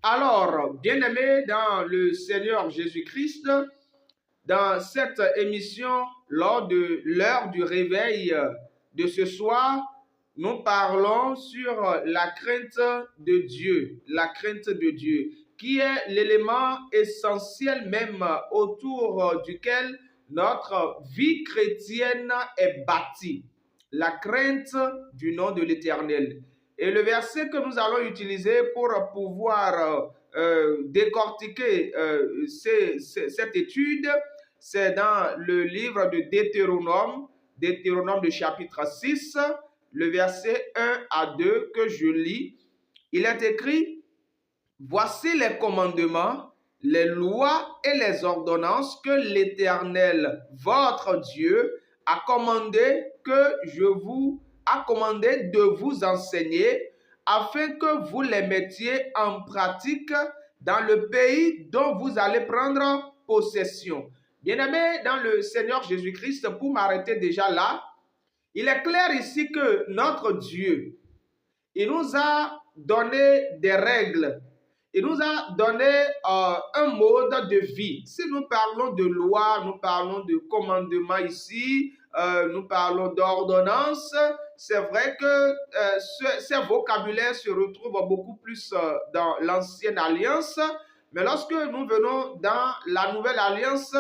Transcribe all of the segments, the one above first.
Alors, bien-aimés dans le Seigneur Jésus-Christ, dans cette émission, lors de l'heure du réveil de ce soir, nous parlons sur la crainte de Dieu, qui est l'élément essentiel même autour duquel notre vie chrétienne est bâtie. La crainte du nom de l'Éternel. Et le verset que nous allons utiliser pour pouvoir décortiquer cette étude, c'est dans le livre de Deutéronome de chapitre 6, le verset 1 à 2 que je lis. Il est écrit: voici les commandements, les lois et les ordonnances que l'Éternel, votre Dieu, a commandé de vous enseigner, afin que vous les mettiez en pratique dans le pays dont vous allez prendre possession. Bien-aimés dans le Seigneur Jésus-Christ, pour m'arrêter déjà là, il est clair ici que notre Dieu, il nous a donné des règles. Il nous a donné un mode de vie. Si nous parlons de loi, nous parlons de commandement ici, nous parlons d'ordonnance, c'est vrai que ces vocabulaires se retrouvent beaucoup plus dans l'ancienne alliance, mais lorsque nous venons dans la nouvelle alliance,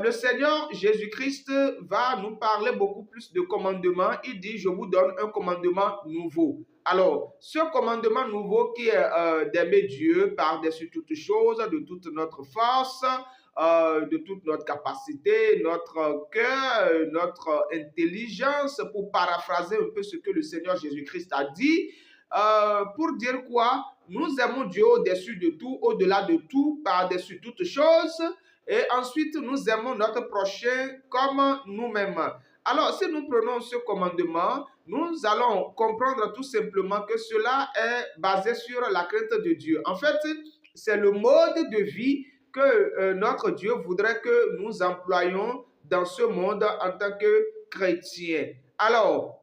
le Seigneur Jésus-Christ va nous parler beaucoup plus de commandements. Il dit: je vous donne un commandement nouveau. Alors, ce commandement nouveau qui est d'aimer Dieu par-dessus toutes choses, de toute notre force, de toute notre capacité, notre cœur, notre intelligence, pour paraphraser un peu ce que le Seigneur Jésus-Christ a dit, pour dire quoi? Nous aimons Dieu au-dessus de tout, au-delà de tout, par-dessus toutes choses, et ensuite nous aimons notre prochain comme nous-mêmes. Alors, si nous prenons ce commandement, nous allons comprendre tout simplement que cela est basé sur la crainte de Dieu. En fait, c'est le mode de vie que notre Dieu voudrait que nous employions dans ce monde en tant que chrétiens. Alors,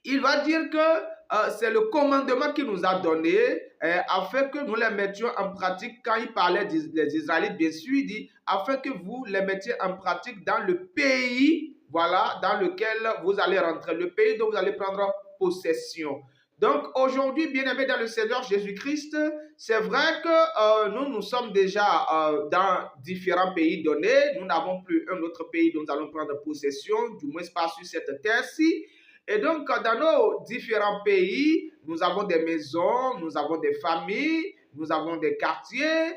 il va dire que c'est le commandement qu'il nous a donné afin que nous les mettions en pratique. Quand il parlait des Israélites, bien sûr, il dit afin que vous les mettiez en pratique dans le pays, voilà, dans lequel vous allez rentrer, le pays dont vous allez prendre possession. Donc aujourd'hui, bien-aimés dans le Seigneur Jésus-Christ, c'est vrai que nous sommes déjà dans différents pays donnés. Nous n'avons plus un autre pays dont nous allons prendre possession, du moins pas sur cette terre-ci. Et donc, dans nos différents pays, nous avons des maisons, nous avons des familles, nous avons des quartiers,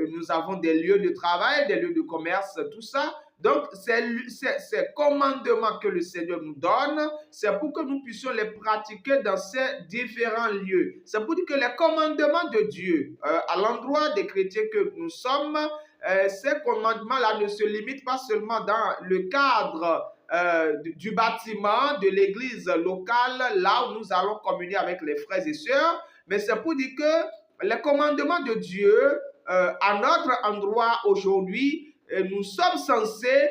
nous avons des lieux de travail, des lieux de commerce, tout ça. Donc, ces commandements que le Seigneur nous donne, c'est pour que nous puissions les pratiquer dans ces différents lieux. C'est pour dire que les commandements de Dieu, à l'endroit des chrétiens que nous sommes, ces commandements-là ne se limitent pas seulement dans le cadre du bâtiment, de l'église locale, là où nous allons communier avec les frères et sœurs, mais c'est pour dire que les commandements de Dieu, à notre endroit aujourd'hui, nous sommes censés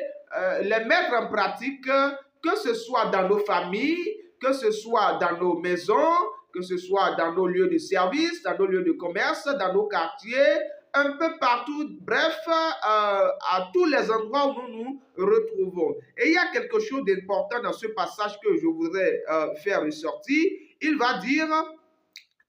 les mettre en pratique, que ce soit dans nos familles, que ce soit dans nos maisons, que ce soit dans nos lieux de service, dans nos lieux de commerce, dans nos quartiers, un peu partout, bref, à tous les endroits où nous nous retrouvons. Et il y a quelque chose d'important dans ce passage que je voudrais faire ressortir. Il va dire: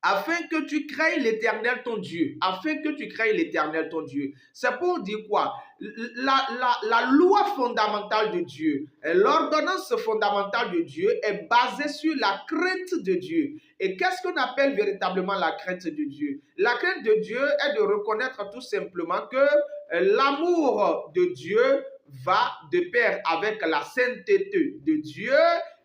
afin que tu craignes l'Éternel ton Dieu. Afin que tu craignes l'Éternel ton Dieu. C'est pour dire quoi? La loi fondamentale de Dieu, l'ordonnance fondamentale de Dieu est basée sur la crainte de Dieu. Et qu'est-ce qu'on appelle véritablement la crainte de Dieu? La crainte de Dieu est de reconnaître tout simplement que l'amour de Dieu va de pair avec la sainteté de Dieu,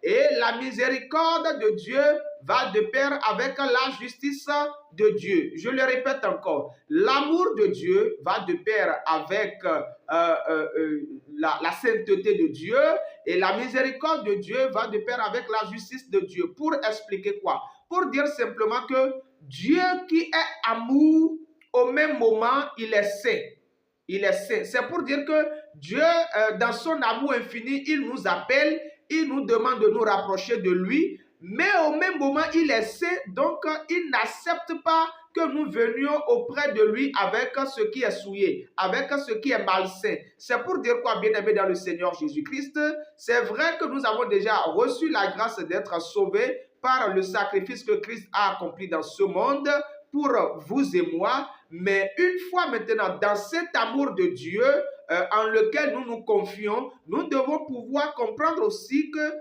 et la miséricorde de Dieu va de pair avec la justice de Dieu. Je le répète encore, l'amour de Dieu va de pair avec la sainteté de Dieu, et la miséricorde de Dieu va de pair avec la justice de Dieu. Pour expliquer quoi? Pour dire simplement que Dieu qui est amour, au même moment, il est saint. Il est saint. C'est pour dire que Dieu, dans son amour infini, il nous appelle, il nous demande de nous rapprocher de lui, mais au même moment, il est saint, donc il n'accepte pas que nous venions auprès de lui avec ce qui est souillé, avec ce qui est malsain. C'est pour dire quoi, bien-aimé dans le Seigneur Jésus-Christ? C'est vrai que nous avons déjà reçu la grâce d'être sauvés par le sacrifice que Christ a accompli dans ce monde pour vous et moi, mais une fois maintenant dans cet amour de Dieu en lequel nous nous confions, nous devons pouvoir comprendre aussi que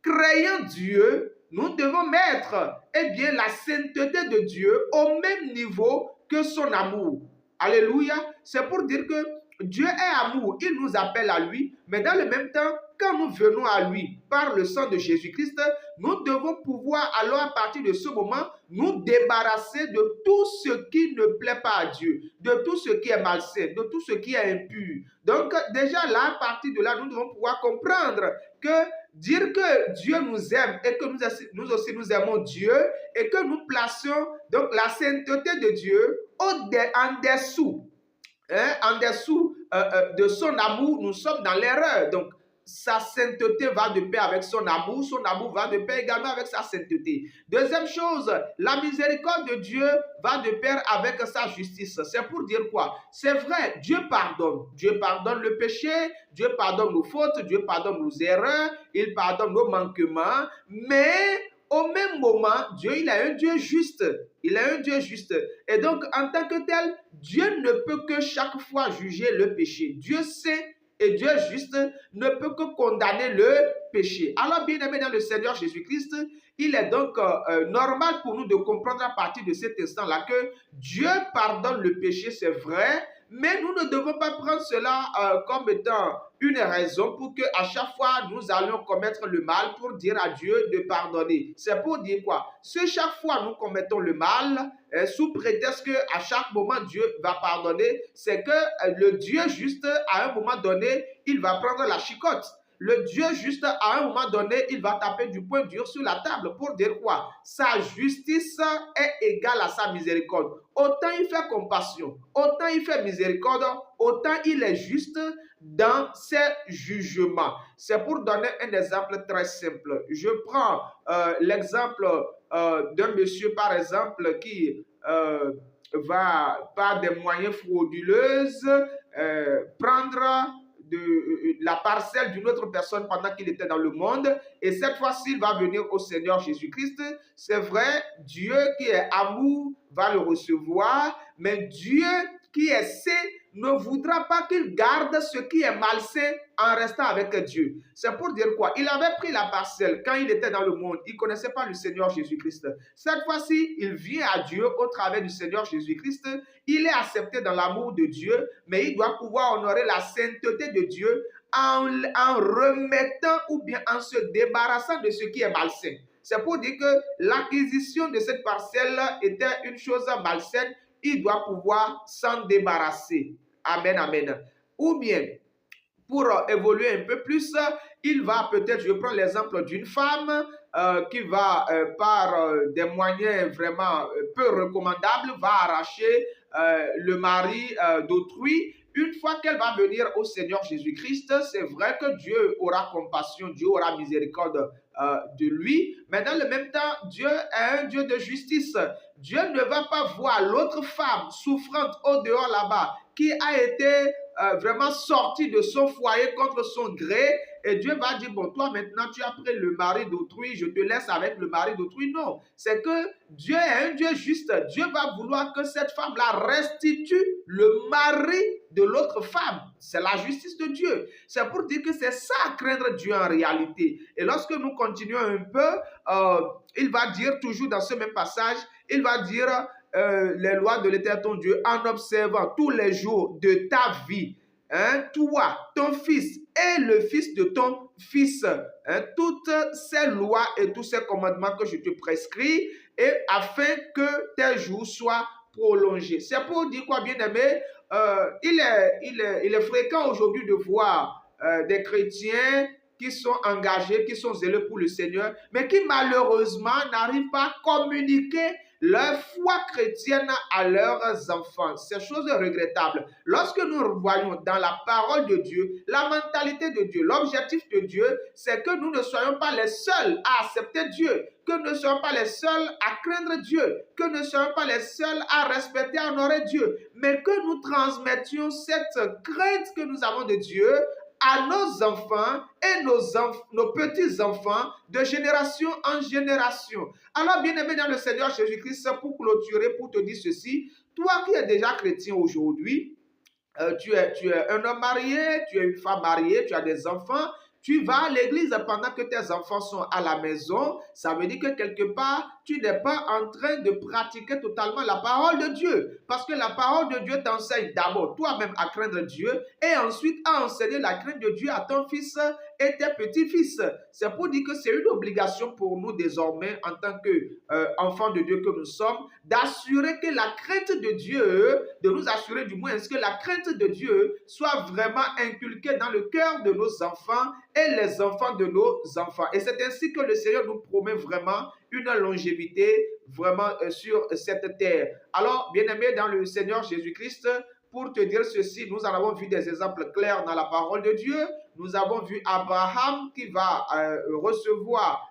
créant Dieu, nous devons mettre la sainteté de Dieu au même niveau que son amour. Alléluia. C'est pour dire que Dieu est amour, il nous appelle à lui, mais dans le même temps, quand nous venons à lui par le sang de Jésus-Christ, nous devons pouvoir alors à partir de ce moment nous débarrasser de tout ce qui ne plaît pas à Dieu, de tout ce qui est malsain, de tout ce qui est impur. Donc déjà là, à partir de là, nous devons pouvoir comprendre que dire que Dieu nous aime et que nous aussi nous aimons Dieu et que nous placions donc la sainteté de Dieu en dessous. En dessous de son amour, nous sommes dans l'erreur. Donc, sa sainteté va de pair avec son amour va de pair également avec sa sainteté. Deuxième chose, la miséricorde de Dieu va de pair avec sa justice. C'est pour dire quoi? C'est vrai, Dieu pardonne le péché, Dieu pardonne nos fautes, Dieu pardonne nos erreurs, il pardonne nos manquements, mais au même moment, Dieu, il est un Dieu juste. Il est un Dieu juste. Et donc, en tant que tel, Dieu ne peut que chaque fois juger le péché. Dieu sait et Dieu juste ne peut que condamner le péché. Alors, bien aimé dans le Seigneur Jésus-Christ, il est donc normal pour nous de comprendre à partir de cet instant-là que Dieu pardonne le péché, c'est vrai, mais nous ne devons pas prendre cela comme étant une raison pour qu'à chaque fois nous allions commettre le mal pour dire à Dieu de pardonner. C'est pour dire quoi? Si chaque fois nous commettons le mal, sous prétexte qu'à chaque moment Dieu va pardonner, c'est que le Dieu juste, à un moment donné, il va prendre la chicotte. Le Dieu juste, à un moment donné, il va taper du poing dur sur la table pour dire quoi? Sa justice est égale à sa miséricorde. Autant il fait compassion, autant il fait miséricorde, autant il est juste dans ses jugements. C'est pour donner un exemple très simple. Je prends l'exemple d'un monsieur, par exemple, qui va, par des moyens frauduleux, prendre la parcelle d'une autre personne pendant qu'il était dans le monde, et cette fois-ci il va venir au Seigneur Jésus-Christ. C'est vrai, Dieu qui est amour va le recevoir, mais Dieu qui est saint ne voudra pas qu'il garde ce qui est malsain en restant avec Dieu. C'est pour dire quoi? Il avait pris la parcelle quand il était dans le monde, il ne connaissait pas le Seigneur Jésus-Christ. Cette fois-ci, il vient à Dieu au travers du Seigneur Jésus-Christ. Il est accepté dans l'amour de Dieu, mais il doit pouvoir honorer la sainteté de Dieu en remettant ou bien en se débarrassant de ce qui est malsain. C'est pour dire que l'acquisition de cette parcelle était une chose malsaine, il doit pouvoir s'en débarrasser. Amen, amen. Ou bien, pour évoluer un peu plus, il va peut-être, je prends l'exemple d'une femme qui va, par des moyens vraiment peu recommandables, va arracher le mari d'autrui. Une fois qu'elle va venir au Seigneur Jésus-Christ, c'est vrai que Dieu aura compassion, Dieu aura miséricorde de lui, mais dans le même temps, Dieu est un Dieu de justice. Dieu ne va pas voir l'autre femme souffrante au dehors là-bas, qui a été vraiment sortie de son foyer contre son gré, et Dieu va dire, bon, toi maintenant tu as pris le mari d'autrui, je te laisse avec le mari d'autrui. Non, c'est que Dieu est un Dieu juste. Dieu va vouloir que cette femme-là restitue le mari de l'autre femme. C'est la justice de Dieu. C'est pour dire que c'est ça craindre Dieu en réalité. Et lorsque nous continuons un peu, il va dire toujours dans ce même passage, il va dire les lois de l'Éternel ton Dieu en observant tous les jours de ta vie, toi, ton fils et le fils de ton fils, toutes ces lois et tous ces commandements que je te prescris, et afin que tes jours soient prolongés. C'est pour dire quoi, bien aimé? Il est fréquent aujourd'hui de voir des chrétiens qui sont engagés, qui sont zélés pour le Seigneur, mais qui malheureusement n'arrivent pas à communiquer leur foi chrétienne à leurs enfants. C'est chose regrettable. Lorsque nous voyons dans la parole de Dieu, la mentalité de Dieu, l'objectif de Dieu, c'est que nous ne soyons pas les seuls à accepter Dieu, que nous ne soyons pas les seuls à craindre Dieu, que nous ne soyons pas les seuls à respecter et honorer Dieu, mais que nous transmettions cette crainte que nous avons de Dieu à nos enfants et nos petits-enfants de génération en génération. Alors, bien-aimé dans le Seigneur Jésus-Christ, pour clôturer, pour te dire ceci, toi qui es déjà chrétien aujourd'hui, tu es un homme marié, tu es une femme mariée, tu as des enfants, tu vas à l'église pendant que tes enfants sont à la maison, ça veut dire que quelque part, tu n'es pas en train de pratiquer totalement la parole de Dieu. Parce que la parole de Dieu t'enseigne d'abord toi-même à craindre Dieu et ensuite à enseigner la crainte de Dieu à ton fils et tes petits-fils. C'est pour dire que c'est une obligation pour nous désormais en tant qu'enfants de Dieu que nous sommes, d'assurer que la crainte de Dieu, de nous assurer du moins que la crainte de Dieu soit vraiment inculquée dans le cœur de nos enfants et les enfants de nos enfants. Et c'est ainsi que le Seigneur nous promet vraiment une longévité vraiment sur cette terre. Alors, bien-aimés dans le Seigneur Jésus-Christ, pour te dire ceci, nous en avons vu des exemples clairs dans la parole de Dieu. Nous avons vu Abraham qui va recevoir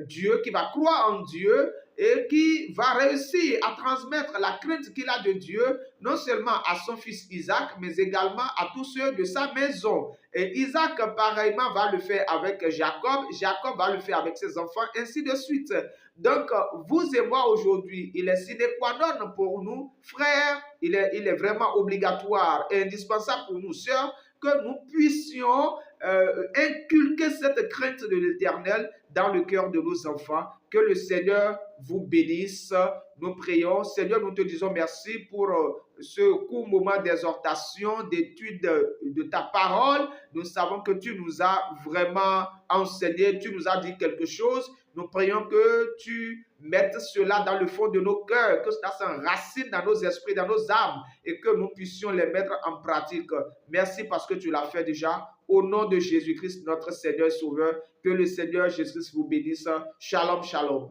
Dieu, qui va croire en Dieu et qui va réussir à transmettre la crainte qu'il a de Dieu, non seulement à son fils Isaac, mais également à tous ceux de sa maison. Et Isaac, pareillement, va le faire avec Jacob. Jacob va le faire avec ses enfants, ainsi de suite. Donc, vous et moi aujourd'hui, il est sine qua non pour nous, frères, il est vraiment obligatoire et indispensable pour nous, sœurs, que nous puissions inculquer cette crainte de l'Éternel dans le cœur de nos enfants. Que le Seigneur vous bénisse. Nous prions. Seigneur, nous te disons merci pour ce court moment d'exhortation, d'étude de ta parole. Nous savons que tu nous as vraiment enseigné, tu nous as dit quelque chose. Nous prions que tu mettes cela dans le fond de nos cœurs, que cela s'enracine dans nos esprits, dans nos âmes, et que nous puissions les mettre en pratique. Merci parce que tu l'as fait déjà. Au nom de Jésus-Christ, notre Seigneur et Sauveur, que le Seigneur Jésus-Christ vous bénisse. Shalom, shalom.